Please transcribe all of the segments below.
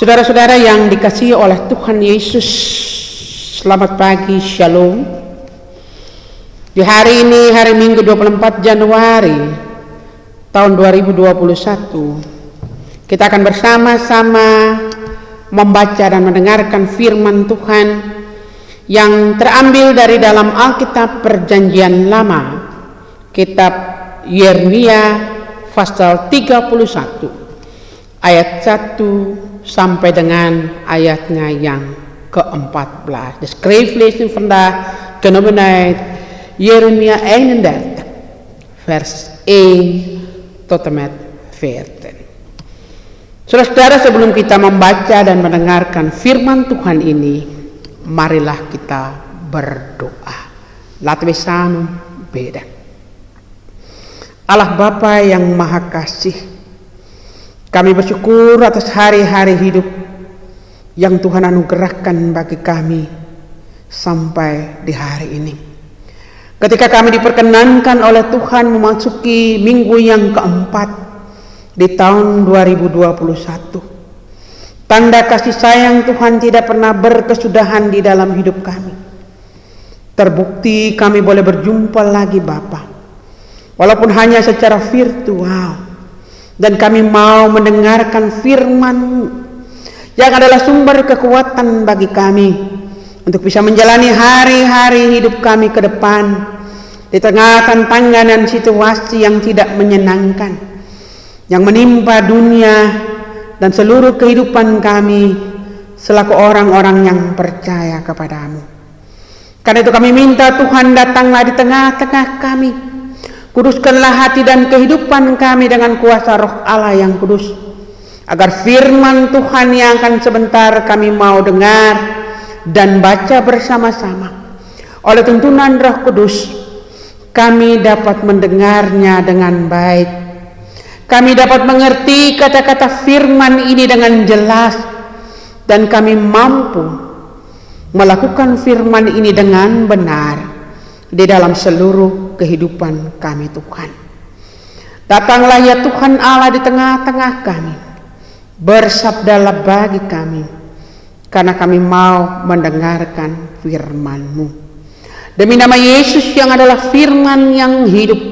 Saudara-saudara yang dikasihi oleh Tuhan Yesus, selamat pagi, Shalom. Di hari ini, hari Minggu 24 Januari tahun 2021, kita akan bersama-sama membaca dan mendengarkan firman Tuhan yang terambil dari dalam Alkitab Perjanjian Lama, kitab Yeremia pasal 31 ayat 1 sampai dengan ayatnya yang ke-14. De schriftlezen vandaag kunnen we naar Jeremia 31 vers 1 tot en met 14. Saudara-saudara, sebelum kita membaca dan mendengarkan firman Tuhan ini, marilah kita berdoa. Laten we samen bidden. Allah Bapa yang Maha Kasih, kami bersyukur atas hari-hari hidup yang Tuhan anugerahkan bagi kami sampai di hari ini. Ketika kami diperkenankan oleh Tuhan memasuki minggu yang keempat di tahun 2021. Tanda kasih sayang Tuhan tidak pernah berkesudahan di dalam hidup kami. Terbukti kami boleh berjumpa lagi Bapa, walaupun hanya secara virtual. Dan kami mau mendengarkan firman-Mu yang adalah sumber kekuatan bagi kami untuk bisa menjalani hari-hari hidup kami ke depan di tengah tantangan dan situasi yang tidak menyenangkan yang menimpa dunia dan seluruh kehidupan kami selaku orang-orang yang percaya kepadamu. Karena itu kami minta Tuhan datanglah di tengah-tengah kami. Kuduskanlah hati dan kehidupan kami dengan kuasa Roh Allah yang kudus, agar firman Tuhan yang akan sebentar kami mau dengar dan baca bersama-sama oleh tuntunan Roh Kudus, kami dapat mendengarnya dengan baik. Kami dapat mengerti kata-kata firman ini dengan jelas, dan kami mampu melakukan firman ini dengan benar di dalam seluruh kehidupan kami Tuhan. Datanglah ya Tuhan Allah di tengah-tengah kami, bersabdalah bagi kami, karena kami mau mendengarkan firman-Mu. Demi nama Yesus yang adalah firman yang hidup,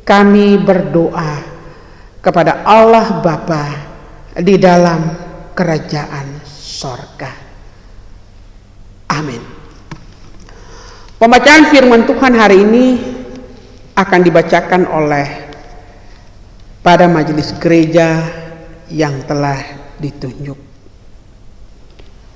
kami berdoa kepada Allah Bapa di dalam kerajaan sorga. Amin. Pembacaan firman Tuhan hari ini akan dibacakan oleh pada majelis gereja yang telah ditunjuk.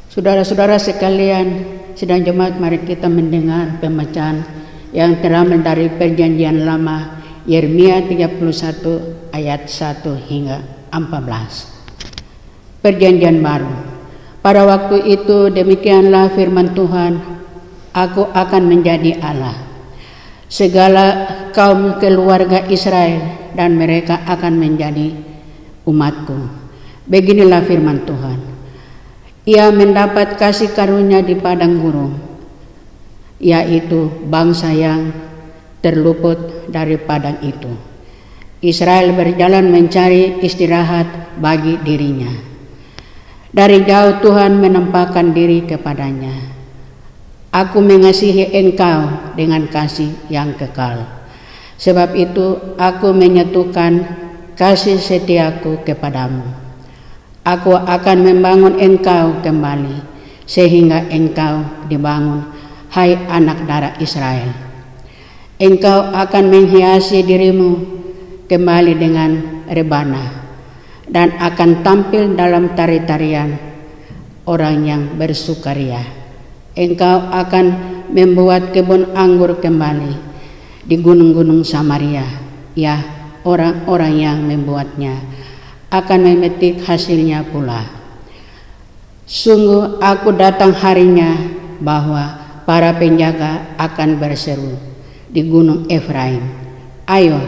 Saudara-saudara sekalian, sidang jemaat, mari kita mendengar pembacaan yang terambil dari Perjanjian Lama Yeremia 31 ayat 1 hingga 14. Perjanjian Baru. Pada waktu itu demikianlah firman Tuhan, Aku akan menjadi Allah. Segala kaum keluarga Israel dan mereka akan menjadi umatku. Beginilah firman Tuhan. Ia mendapat kasih karunia di padang gurun, yaitu bangsa yang terluput dari padang itu. Israel berjalan mencari istirahat bagi dirinya. Dari jauh Tuhan menampakkan diri kepadanya. Aku mengasihi engkau dengan kasih yang kekal. Sebab itu aku menyatukan kasih setiaku kepadamu. Aku akan membangun engkau kembali, sehingga engkau dibangun, hai anak darah Israel. Engkau akan menghiasi dirimu kembali dengan rebana, dan akan tampil dalam tari-tarian orang yang bersukaria. Engkau akan membuat kebun anggur kembali di gunung-gunung Samaria. Ya, orang-orang yang membuatnya akan memetik hasilnya pula. Sungguh aku datang harinya bahwa para penjaga akan berseru di gunung Efraim. Ayo,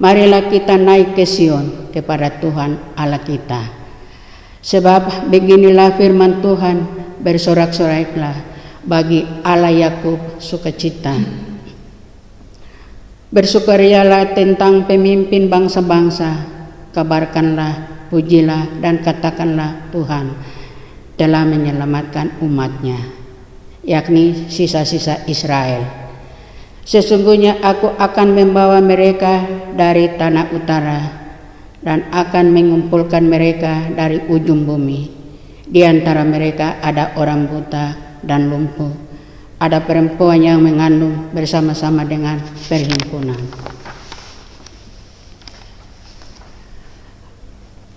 marilah kita naik ke Sion kepada Tuhan Allah kita. Sebab beginilah firman Tuhan, bersorak-soraklah bagi Allah Yakub sukacita. Bersukarialah tentang pemimpin bangsa-bangsa, kabarkanlah, pujilah, dan katakanlah Tuhan telah menyelamatkan umatnya, yakni sisa-sisa Israel. Sesungguhnya aku akan membawa mereka dari tanah utara dan akan mengumpulkan mereka dari ujung bumi. Di antara mereka ada orang buta dan lumpuh, ada perempuan yang mengandung bersama-sama dengan perhimpunan.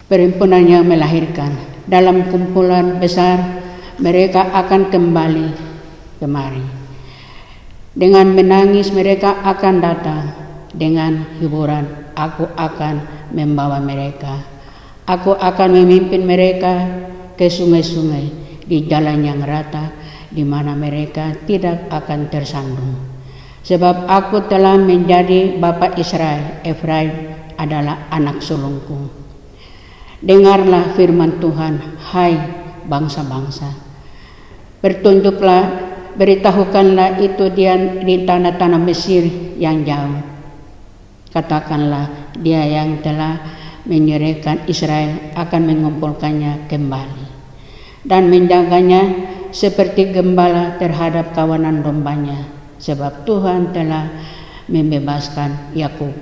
Perhimpunan yang melahirkan. Dalam kumpulan besar mereka akan kembali kemari. Dengan menangis mereka akan datang. Dengan hiburan aku akan membawa mereka. Aku akan memimpin mereka ke sungai-sungai di jalan yang rata, di mana mereka tidak akan tersandung. Sebab aku telah menjadi bapa Israel, Efraim adalah anak sulungku. Dengarlah firman Tuhan, hai bangsa-bangsa. Bertunjuklah, beritahukanlah itu di tanah-tanah Mesir yang jauh. Katakanlah, dia yang telah menyerahkan Israel akan mengumpulkannya kembali dan menjaganya seperti gembala terhadap kawanan dombanya. Sebab Tuhan telah membebaskan Yakub,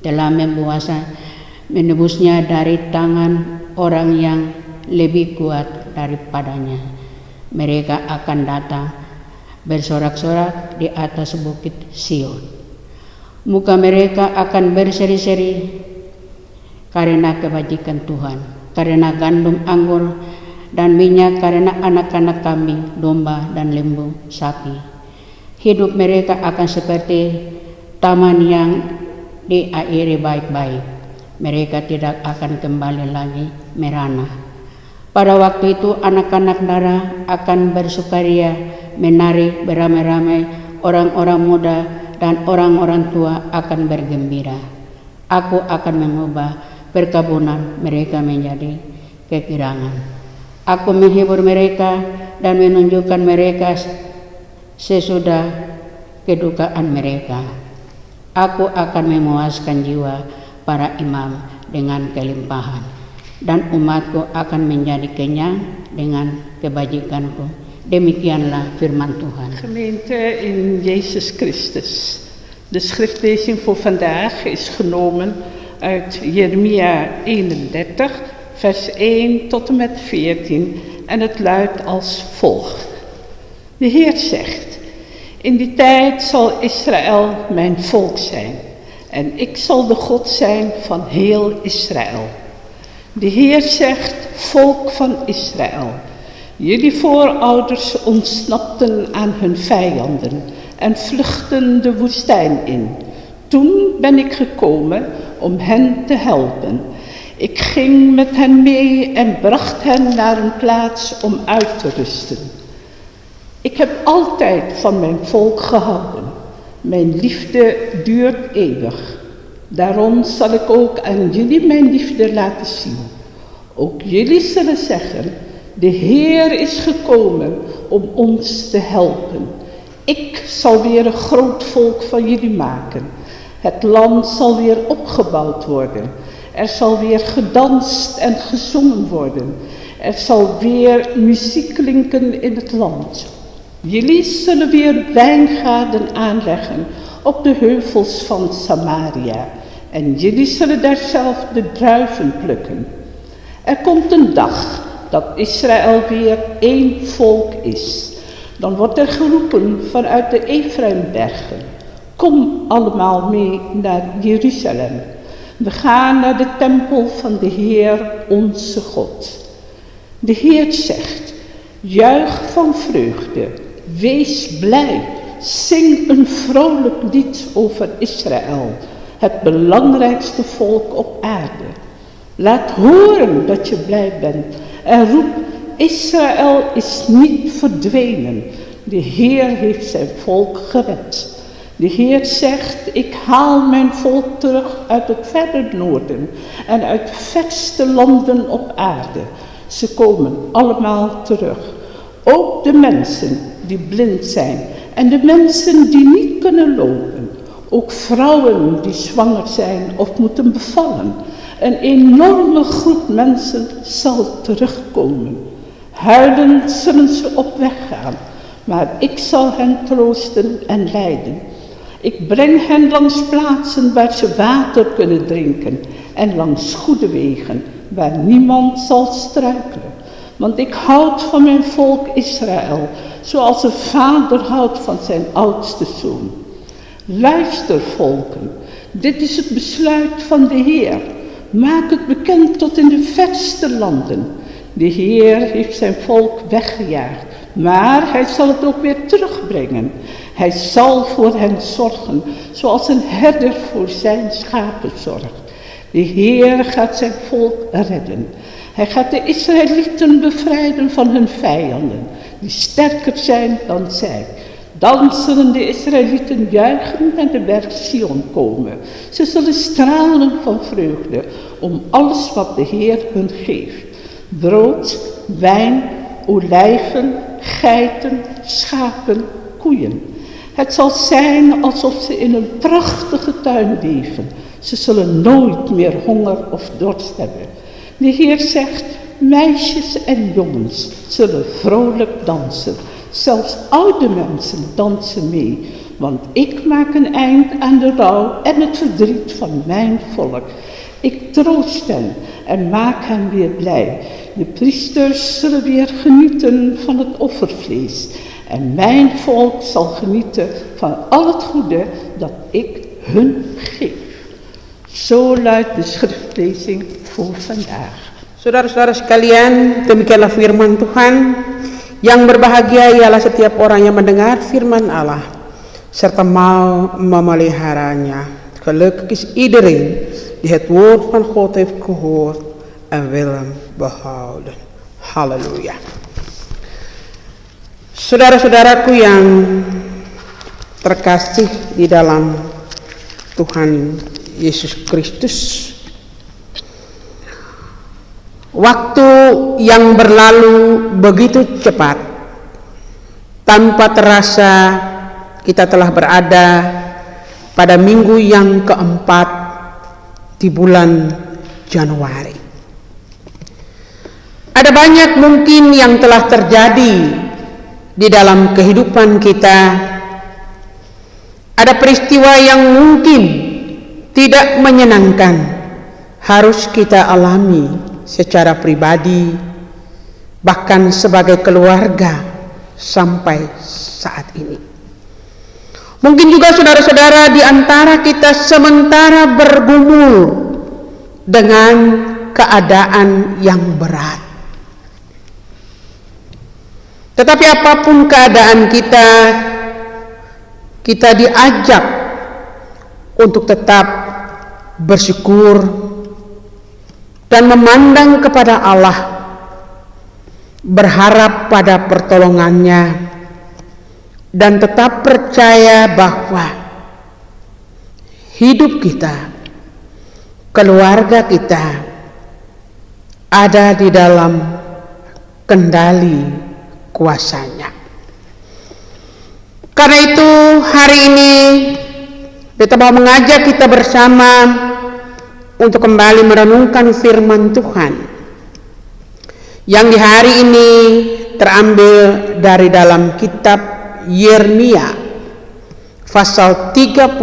telah menebusnya dari tangan orang yang lebih kuat daripadanya. Mereka akan datang bersorak-sorak di atas bukit Sion. Muka mereka akan berseri-seri karena kebajikan Tuhan, karena gandum anggur dan minyak, karena anak-anak kambing, domba dan lembu sapi. Hidup mereka akan seperti taman yang diairi baik-baik. Mereka tidak akan kembali lagi merana. Pada waktu itu anak-anak darah akan bersukaria, menari beramai-ramai, orang-orang muda dan orang-orang tua akan bergembira. Aku akan mengubah perkebunan mereka menjadi kekirangan. Aku menghibur mereka dan menunjukkan mereka sesudah kedukaan mereka. Aku akan memuaskan jiwa para imam dengan kelimpahan, dan umatku akan menjadi kenyang dengan kebajikanku. Demikianlah firman Tuhan. Gemeente in Jezus Christus. De schriftlezing voor vandaag is genomen uit Jeremia 31, vers 1 tot en met 14 en het luidt als volgt. De Heer zegt, in die tijd zal Israël mijn volk zijn en ik zal de God zijn van heel Israël. De Heer zegt, volk van Israël, jullie voorouders ontsnapten aan hun vijanden en vluchtten de woestijn in. Toen ben ik gekomen om hen te helpen. Ik ging met hen mee en bracht hen naar een plaats om uit te rusten. Ik heb altijd van mijn volk gehouden. Mijn liefde duurt eeuwig. Daarom zal ik ook aan jullie mijn liefde laten zien. Ook jullie zullen zeggen, de Heer is gekomen om ons te helpen. Ik zal weer een groot volk van jullie maken. Het land zal weer opgebouwd worden. Er zal weer gedanst en gezongen worden. Er zal weer muziek klinken in het land. Jullie zullen weer wijngaarden aanleggen op de heuvels van Samaria. En jullie zullen daar zelf de druiven plukken. Er komt een dag dat Israël weer één volk is. Dan wordt er geroepen vanuit de Efraimbergen. Kom allemaal mee naar Jeruzalem. We gaan naar de tempel van de Heer onze God. De Heer zegt, juich van vreugde, wees blij, zing een vrolijk lied over Israël, het belangrijkste volk op aarde. Laat horen dat je blij bent en roep, Israël is niet verdwenen. De Heer heeft zijn volk gered. De Heer zegt, ik haal mijn volk terug uit het verre noorden en uit de verste landen op aarde. Ze komen allemaal terug. Ook de mensen die blind zijn en de mensen die niet kunnen lopen. Ook vrouwen die zwanger zijn of moeten bevallen. Een enorme groep mensen zal terugkomen. Huilend zullen ze op weg gaan, maar ik zal hen troosten en leiden. Ik breng hen langs plaatsen waar ze water kunnen drinken en langs goede wegen waar niemand zal struikelen. Want ik houd van mijn volk Israël, zoals een vader houdt van zijn oudste zoon. Luister, volken, dit is het besluit van de Heer. Maak het bekend tot in de verste landen. De Heer heeft zijn volk weggejaagd, maar hij zal het ook weer terugbrengen. Hij zal voor hen zorgen, zoals een herder voor zijn schapen zorgt. De Heer gaat zijn volk redden. Hij gaat de Israëlieten bevrijden van hun vijanden, die sterker zijn dan zij. Dan zullen de Israëlieten juichen en de berg Sion komen. Ze zullen stralen van vreugde om alles wat de Heer hun geeft. Brood, wijn, olijven, geiten, schapen, koeien. Het zal zijn alsof ze in een prachtige tuin leven. Ze zullen nooit meer honger of dorst hebben. De Heer zegt, meisjes en jongens zullen vrolijk dansen. Zelfs oude mensen dansen mee. Want ik maak een eind aan de rouw en het verdriet van mijn volk. Ik troost hen en maak hen weer blij. De priesters zullen weer genieten van het offervlees. En mijn volk zal genieten van al het goede dat ik hun geef. Zo luidt de schriftlezing voor vandaag. Saudara-saudara sekalian, demikianlah firman Tuhan. Yang berbahagia ialah setiap orang yang mendengar firman Allah serta mau memeliharanya. Gelukkig is iedereen die het woord van God heeft gehoord en wil hem behouden. Halleluja. Saudara-saudaraku yang terkasih di dalam Tuhan Yesus Kristus, waktu yang berlalu begitu cepat, tanpa terasa kita telah berada pada minggu yang keempat di bulan Januari. Ada banyak mungkin yang telah terjadi di dalam kehidupan kita. Ada peristiwa yang mungkin tidak menyenangkan harus kita alami secara pribadi, bahkan sebagai keluarga sampai saat ini. Mungkin juga saudara-saudara di antara kita sementara bergumul dengan keadaan yang berat. Tetapi apapun keadaan kita diajak untuk tetap bersyukur dan memandang kepada Allah, berharap pada pertolongannya, dan tetap percaya bahwa hidup kita, keluarga kita ada di dalam kendali kuasanya. Karena itu hari ini kita mau mengajak kita bersama untuk kembali merenungkan firman Tuhan yang di hari ini terambil dari dalam kitab Yeremia pasal 31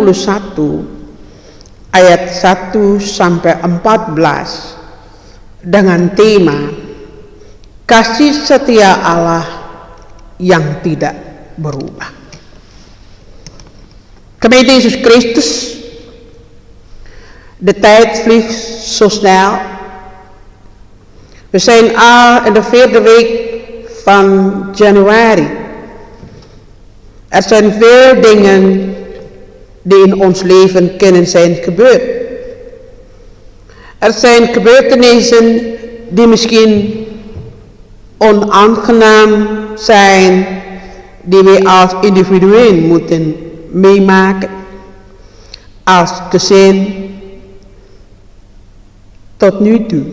ayat 1 sampai 14 dengan tema kasih setia Allah yang tidak berubah. Gemeente Jezus Christus, de tijd vliegt zo snel. We zijn al in de 4e week van januari. Er zijn veel dingen die in ons leven kunnen zijn gebeurd. Er zijn gebeurtenissen die misschien onaangenaam zijn, die we als individuen moeten meemaken, als gezin tot nu toe.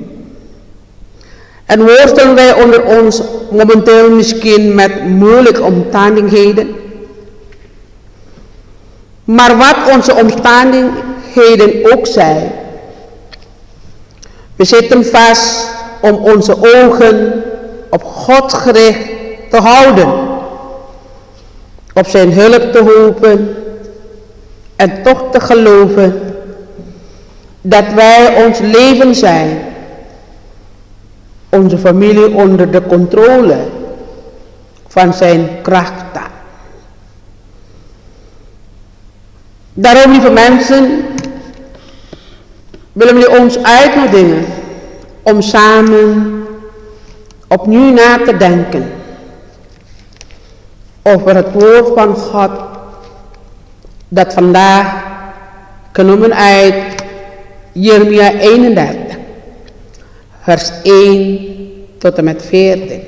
En worstelen wij onder ons momenteel misschien met moeilijke omstandigheden. Maar wat onze omstandigheden ook zijn, We zitten vast om onze ogen op God gericht te houden, op zijn hulp te hopen en toch te geloven dat wij ons leven zijn, onze familie onder de controle van zijn kracht staat. Daarom, lieve mensen, willen we ons uitnodigen om samen opnieuw na te denken over het woord van God dat vandaag genomen uit Jeremia 31, vers 1 tot en met 14.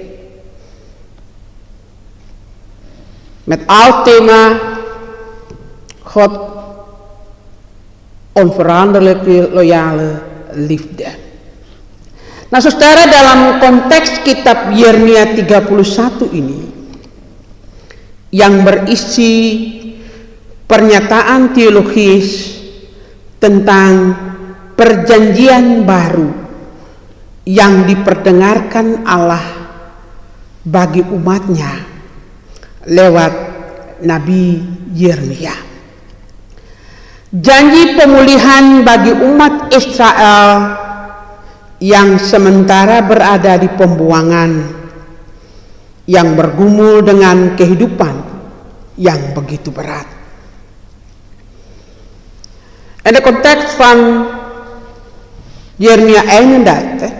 Met als thema God onveranderlijke loyale liefde. Nah, saudara, dalam konteks kitab Yeremia 31 ini yang berisi pernyataan teologis tentang perjanjian baru yang diperdengarkan Allah bagi umatnya lewat Nabi Yeremia. Janji pemulihan bagi umat Israel yang sementara berada di pembuangan, yang bergumul dengan kehidupan yang begitu berat. In de context van Jeremia 31,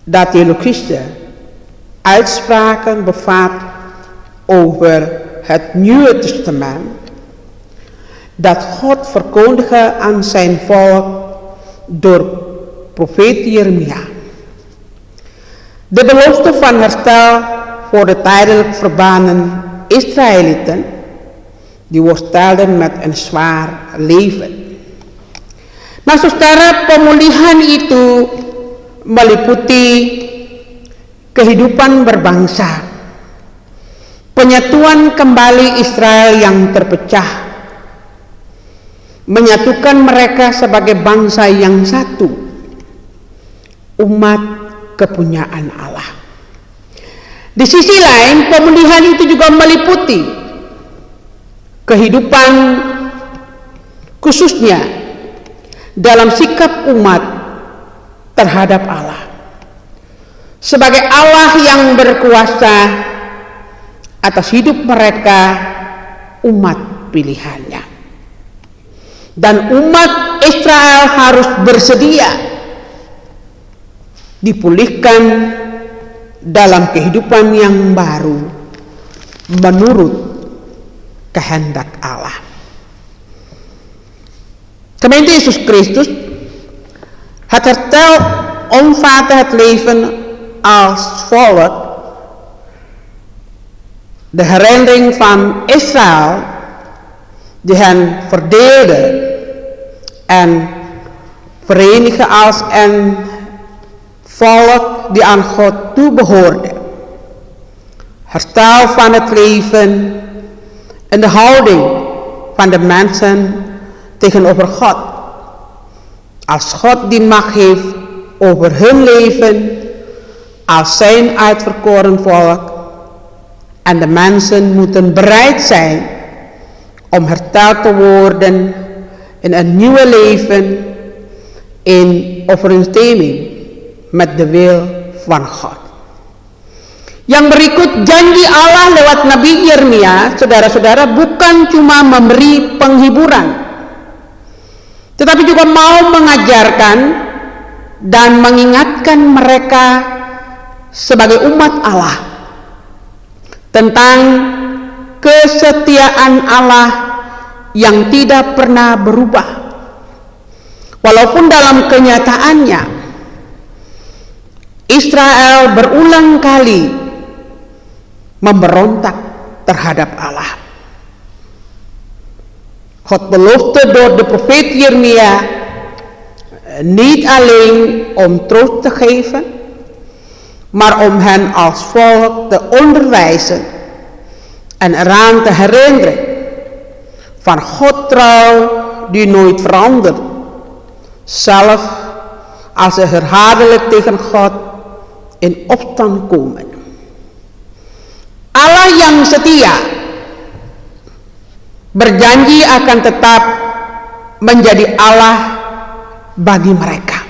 dat theologische uitspraken bevat over het Nieuwe Testament, dat God verkondigde aan zijn volk door profeet Jeremia. De belofte van herstel voor de tijdelijk verbannen Israëlieten, die worstelden met een zwaar leven. Nah, saudara, pemulihan itu meliputi kehidupan berbangsa, penyatuan kembali Israel yang terpecah, menyatukan mereka sebagai bangsa yang satu, umat kepunyaan Allah. Di sisi lain, pemulihan itu juga meliputi kehidupan khususnya dalam sikap umat terhadap Allah. Sebagai Allah yang berkuasa atas hidup mereka, umat pilihannya. Dan umat Israel harus bersedia dipulihkan dalam kehidupan yang baru menurut kehendak Allah. Gemeente Jezus Christus, het herstel omvatte het leven als volk, de herinnering van Israël die hen verdeelde en verenigen als een volk die aan God toebehoorde. Herstel van het leven en de houding van de mensen tegenover God. Als God die macht heeft over hun leven, als zijn uitverkoren volk, en de mensen moeten bereid zijn om hersteld te worden in een nieuwe leven in overeenstemming met de wil van God. Yang berikut janji Allah lewat Nabi Yeremia, saudara-saudara, bukan cuma memberi penghiburan, tetapi juga mau mengajarkan dan mengingatkan mereka sebagai umat Allah tentang kesetiaan Allah yang tidak pernah berubah. Walaupun dalam kenyataannya Israel berulang kali memberontak terhadap Allah. God beloofde door de profeet Jeremia niet alleen om troost te geven, maar om hen als volk te onderwijzen en eraan te herinneren van God trouw die nooit verandert, zelf als ze herhaaldelijk tegen God in opstand komen. Allah yang setia berjanji akan tetap menjadi Allah bagi mereka.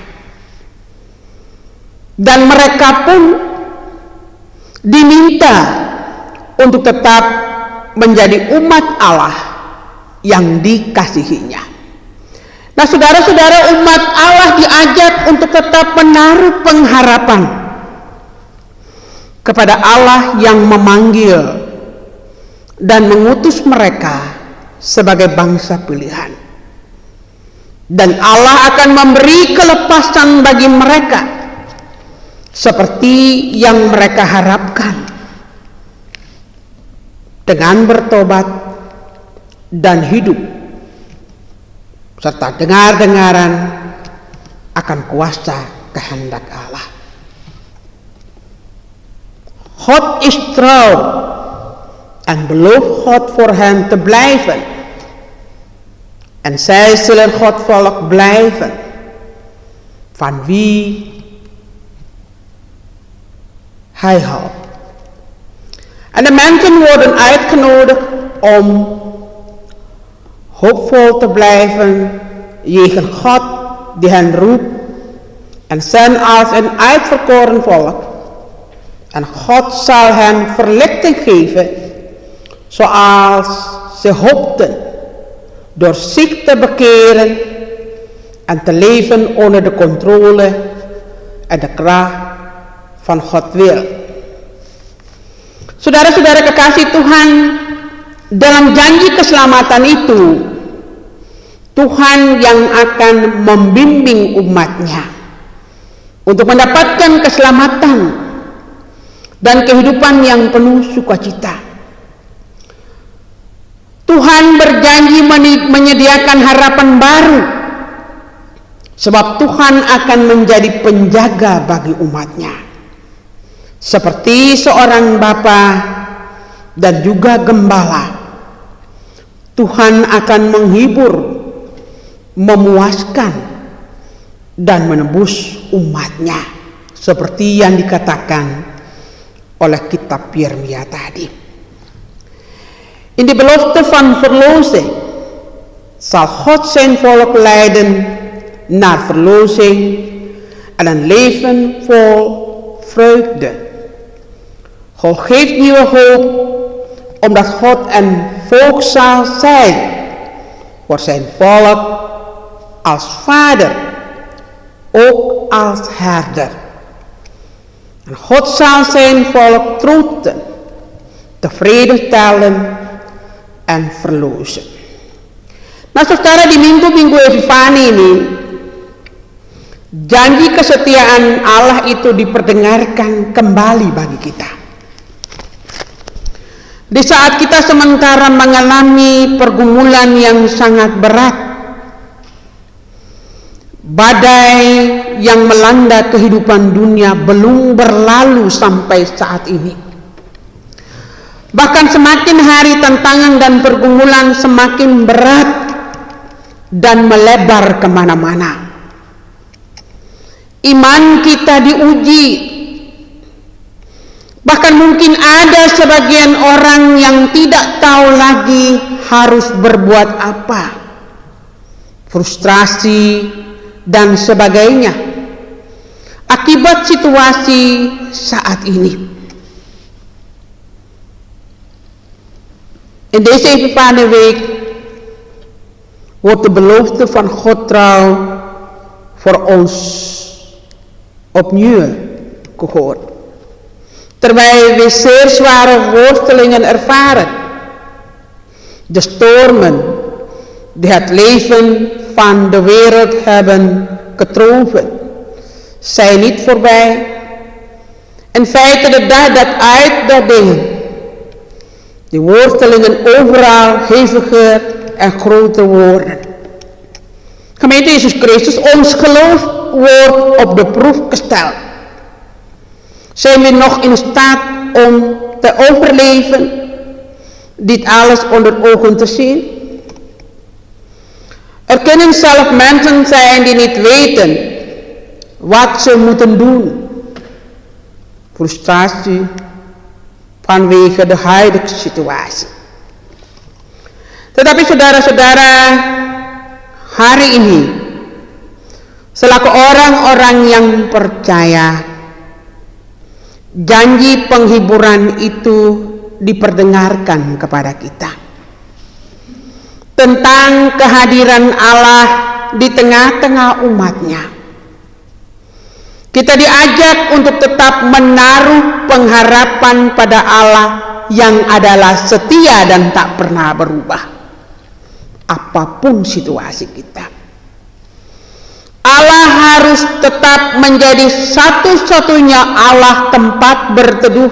Dan mereka pun diminta untuk tetap menjadi umat Allah yang dikasihinya. Nah, saudara-saudara, umat Allah diajak untuk tetap menaruh pengharapan kepada Allah yang memanggil dan mengutus mereka sebagai bangsa pilihan. Dan Allah akan memberi kelepasan bagi mereka seperti yang mereka harapkan dengan bertobat dan hidup serta dengar-dengaran akan kuasa kehendak Allah. God is trouw en belooft God voor hen te blijven. En zij zullen God volk blijven, van wie hij houdt. En de mensen worden uitgenodigd om hoopvol te blijven jegens God die hen roept en zijn als een uitverkoren volk. En God zal hen verlichting geven zoals ze hoopten, door zich te bekeren en te leven onder de controle en de kracht van God wil. Saudara-saudara kekasih Tuhan, dalam janji keselamatan itu, Tuhan yang akan membimbing umatnya untuk mendapatkan keselamatan dan kehidupan yang penuh sukacita. Tuhan berjanji menyediakan harapan baru, sebab Tuhan akan menjadi penjaga bagi umatnya, seperti seorang bapa dan juga gembala. Tuhan akan menghibur, memuaskan, dan menebus umatnya, seperti yang dikatakan oleh kitab Yeremia tadi. In de belofte van verlossing zal God zijn volk leiden naar verlossing en een leven vol vreugde. God geeft nieuwe hoop, omdat God een volk zal zijn voor zijn volk als vader, ook als herder. En God zal zijn volk troosten, tevreden stellen en verlossen. Nah, saudara, di minggu-minggu Epifani ini, janji kesetiaan Allah itu diperdengarkan kembali bagi kita. Di saat kita sementara mengalami pergumulan yang sangat berat, badai yang melanda kehidupan dunia belum berlalu sampai saat ini. Bahkan semakin hari tantangan dan pergumulan semakin berat dan melebar kemana-mana. Iman kita diuji. Bahkan mungkin ada sebagian orang yang tidak tahu lagi harus berbuat apa. Frustrasi dan sebagainya akibat situasi saat ini. In deze Epifanieweek wordt de belofte van God trouw voor ons opnieuw gehoord. Terwijl we zeer zware worstelingen ervaren. De stormen die het leven van de wereld hebben getroffen zijn niet voorbij. In feite de dag dat uit dat dingen. Die worstelingen overal heviger en groter worden. Gemeente Jezus Christus, ons geloof wordt op de proef gesteld. Zijn we nog in staat om te overleven, dit alles onder ogen te zien? Er kunnen zelf mensen zijn die niet weten wat ze moeten doen. Frustratie vanwege de huidige situatie. Tetapi saudara-saudara, hari ini selaku orang-orang yang percaya, janji penghiburan itu diperdengarkan kepada kita tentang kehadiran Allah di tengah-tengah umatnya. Kita diajak untuk tetap menaruh pengharapan pada Allah yang adalah setia dan tak pernah berubah apapun situasi kita. Allah harus tetap menjadi satu-satunya Allah tempat berteduh,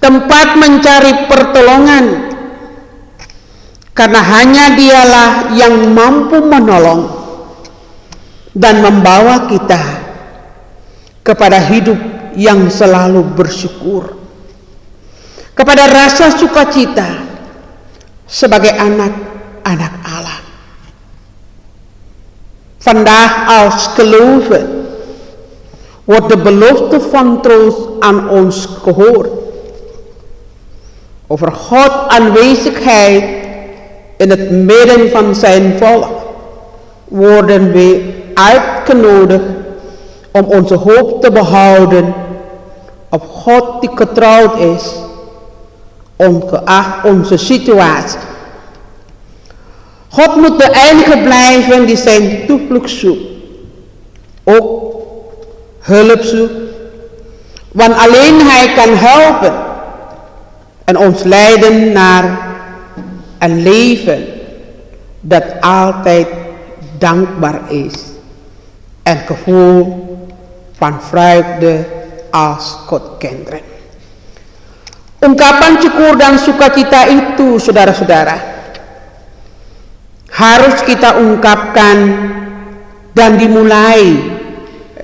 tempat mencari pertolongan, karena hanya Dialah yang mampu menolong dan membawa kita kepada hidup yang selalu bersyukur, kepada rasa sukacita sebagai anak-anak Allah. Vandaag als geloven wordt de belofte van troost aan ons gehoord. Over Gods aanwezigheid in het midden van zijn volk worden we uitgenodigd om onze hoop te behouden op God die getrouwd is, ongeacht onze situatie. God moet de enige blijven die zijn toevlucht zoekt, ook hulp zoekt, want alleen Hij kan helpen en ons leiden naar een leven dat altijd dankbaar is en gevoel van vreugde als Godkinderen. Ungkapan syukur dan sukacita itu, saudara-saudara, harus kita ungkapkan dan dimulai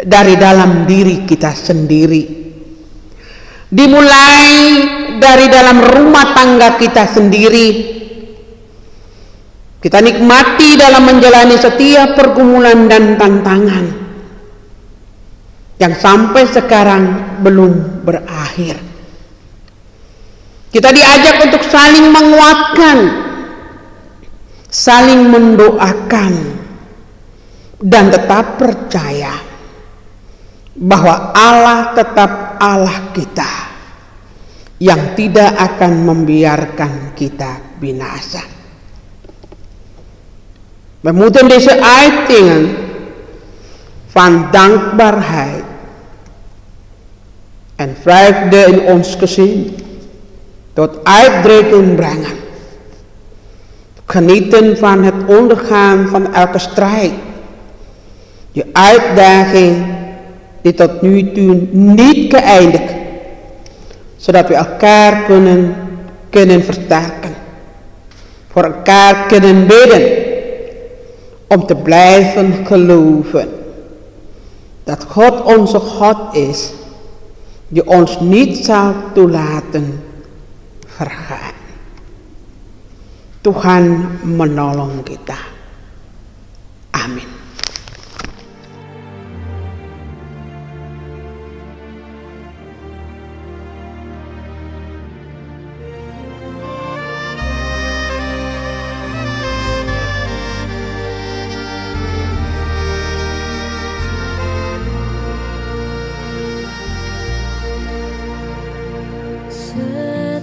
dari dalam diri kita sendiri. Dimulai dari dalam rumah tangga kita sendiri. Kita nikmati dalam menjalani setiap pergumulan dan tantangan yang sampai sekarang belum berakhir. Kita diajak untuk saling menguatkan, saling mendoakan, dan tetap percaya bahwa Allah tetap Allah kita yang tidak akan membiarkan kita binasa. We moeten deze uitingen van dankbaarheid en vreugde in ons gezin tot uitdrukking brengen. Genieten van het ondergaan van elke strijd. Je uitdaging die tot nu toe niet geëindigd, zodat we elkaar kunnen versterken. Voor elkaar kunnen bidden. Om te blijven geloven dat God onze God is, die ons niet zal toelaten vergaan. Tuhan menolong kita. Amin.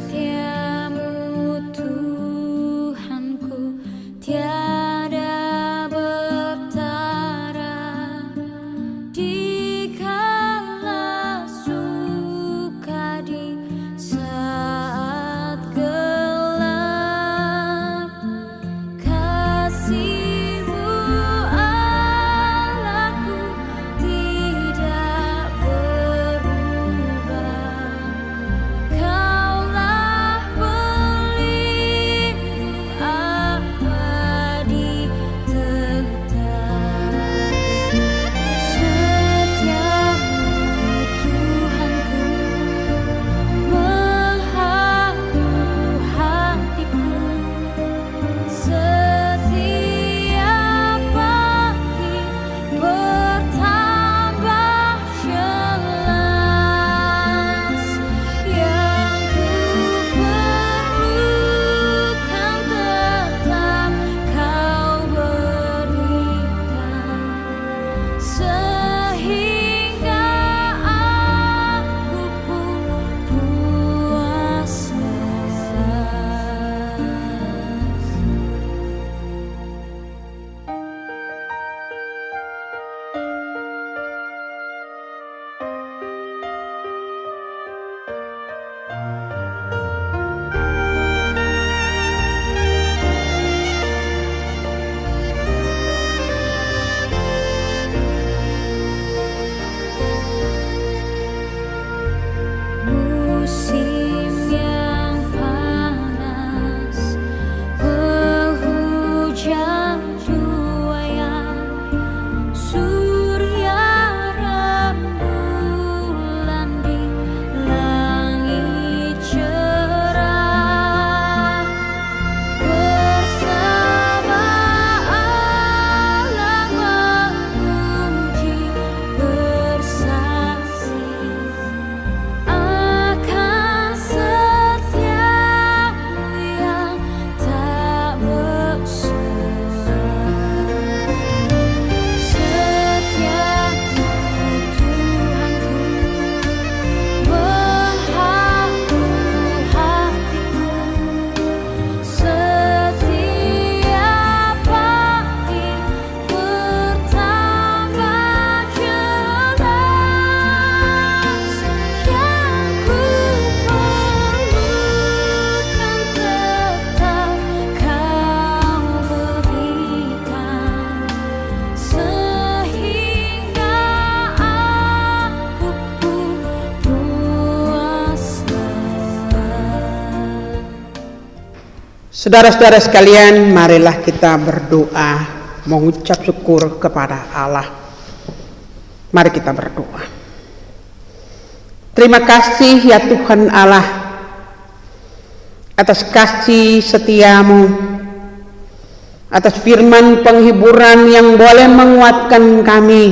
Setiamu Tuhanku tiada bertanding. Saudara-saudara sekalian, marilah kita berdoa mengucap syukur kepada Allah. Mari kita berdoa. Terima kasih ya Tuhan Allah atas kasih setiamu, atas firman penghiburan yang boleh menguatkan kami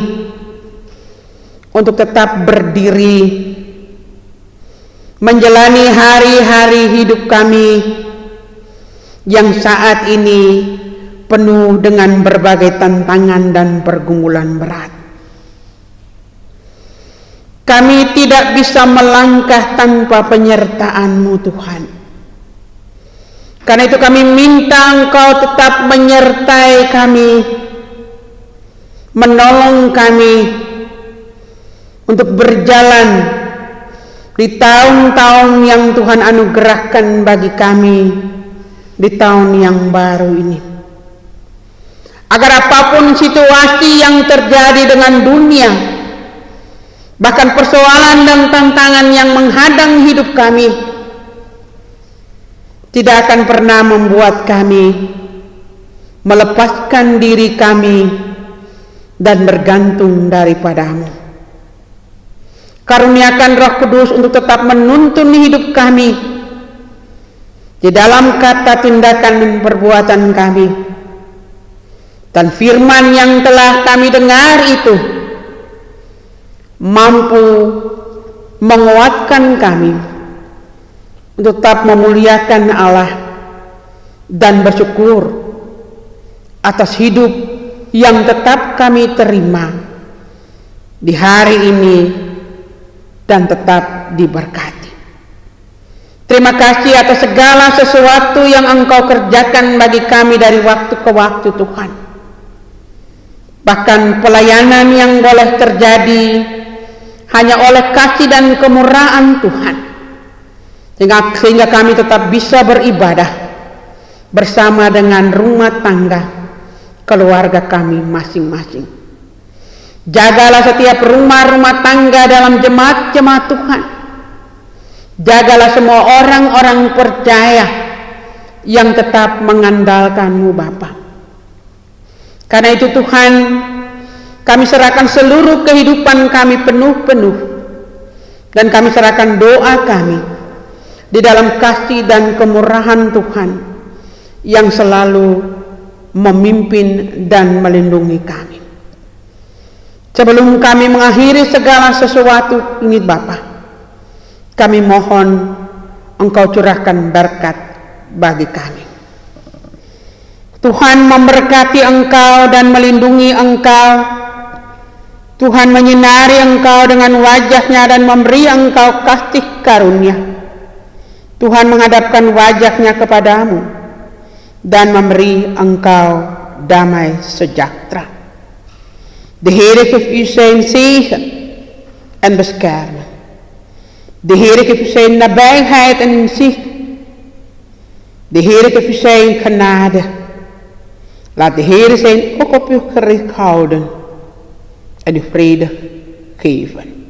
untuk tetap berdiri menjalani hari-hari hidup kami yang saat ini penuh dengan berbagai tantangan dan pergumulan berat. Kami tidak bisa melangkah tanpa penyertaan-Mu Tuhan. Karena itu kami minta Engkau tetap menyertai kami, menolong kami untuk berjalan di tahun-tahun yang Tuhan anugerahkan bagi kami di tahun yang baru ini. Agar apapun situasi yang terjadi dengan dunia, bahkan persoalan dan tantangan yang menghadang hidup kami, tidak akan pernah membuat kami melepaskan diri kami dan bergantung daripadamu. Karuniakan Roh Kudus untuk tetap menuntun hidup kami di dalam kata, tindakan, dan perbuatan kami. Dan firman yang telah kami dengar itu mampu menguatkan kami untuk tetap memuliakan Allah dan bersyukur atas hidup yang tetap kami terima di hari ini dan tetap diberkati. Terima kasih atas segala sesuatu yang Engkau kerjakan bagi kami dari waktu ke waktu Tuhan. Bahkan pelayanan yang boleh terjadi hanya oleh kasih dan kemurahan Tuhan. Sehingga kami tetap bisa beribadah bersama dengan rumah tangga keluarga kami masing-masing. Jagalah setiap rumah-rumah tangga dalam jemaat-jemaat Tuhan. Jagalah semua orang-orang percaya yang tetap mengandalkan-Mu Bapa. Karena itu Tuhan, kami serahkan seluruh kehidupan kami penuh-penuh, dan kami serahkan doa kami di dalam kasih dan kemurahan Tuhan yang selalu memimpin dan melindungi kami. Sebelum kami mengakhiri segala sesuatu ini Bapa, kami mohon Engkau curahkan berkat bagi kami. Tuhan memberkati Engkau dan melindungi Engkau. Tuhan menyinari Engkau dengan wajah-Nya dan memberi Engkau kasih karunia. Tuhan menghadapkan wajah-Nya kepadamu dan memberi Engkau damai sejahtera. De Heere geeft u zijn zegen en bescherming. De Heere geeft u zijn nabijheid en inzicht. De Heere geeft u zijn genade. Laat de Heere zijn ook op u gericht houden en u vrede geven.